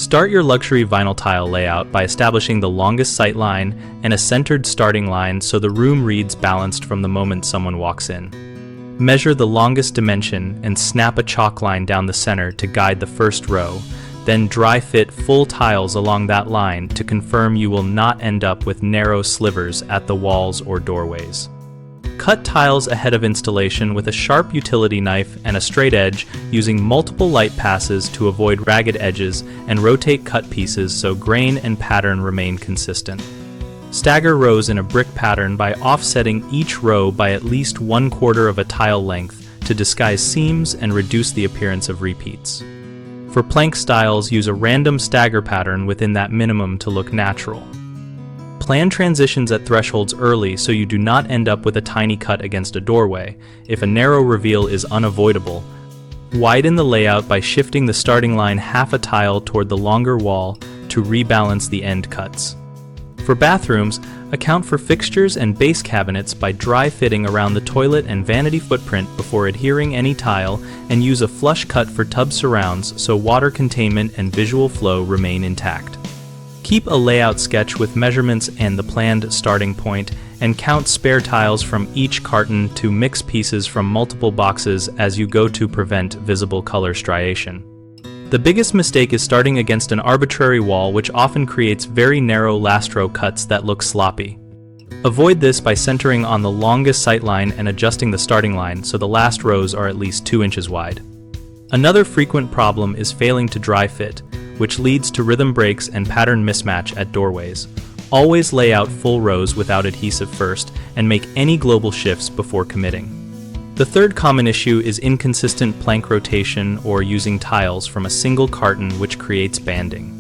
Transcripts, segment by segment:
Start your luxury vinyl tile layout by establishing the longest sight line and a centered starting line so the room reads balanced from the moment someone walks in. Measure the longest dimension and snap a chalk line down the center to guide the first row, then dry fit full tiles along that line to confirm you will not end up with narrow slivers at the walls or doorways. Cut tiles ahead of installation with a sharp utility knife and a straight edge, using multiple light passes to avoid ragged edges, and rotate cut pieces so grain and pattern remain consistent. Stagger rows in a brick pattern by offsetting each row by at least 1/4 of a tile length to disguise seams and reduce the appearance of repeats. For plank styles, use a random stagger pattern within that minimum to look natural. Plan transitions at thresholds early so you do not end up with a tiny cut against a doorway. If a narrow reveal is unavoidable, widen the layout by shifting the starting line half a tile toward the longer wall to rebalance the end cuts. For bathrooms, account for fixtures and base cabinets by dry fitting around the toilet and vanity footprint before adhering any tile, and use a flush cut for tub surrounds so water containment and visual flow remain intact. Keep a layout sketch with measurements and the planned starting point, and count spare tiles from each carton to mix pieces from multiple boxes as you go to prevent visible color striation. The biggest mistake is starting against an arbitrary wall, which often creates very narrow last row cuts that look sloppy. Avoid this by centering on the longest sight line and adjusting the starting line so the last rows are at least 2 inches wide. Another frequent problem is failing to dry fit, which leads to rhythm breaks and pattern mismatch at doorways. Always lay out full rows without adhesive first, and make any global shifts before committing. The third common issue is inconsistent plank rotation or using tiles from a single carton, which creates banding.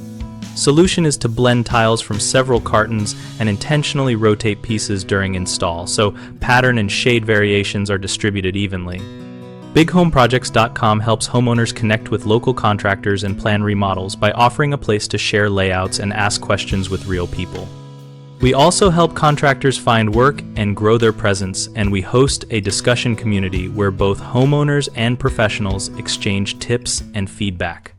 Solution is to blend tiles from several cartons and intentionally rotate pieces during install so pattern and shade variations are distributed evenly. BigHomeProjects.com helps homeowners connect with local contractors and plan remodels by offering a place to share layouts and ask questions with real people. We also help contractors find work and grow their presence, and we host a discussion community where both homeowners and professionals exchange tips and feedback.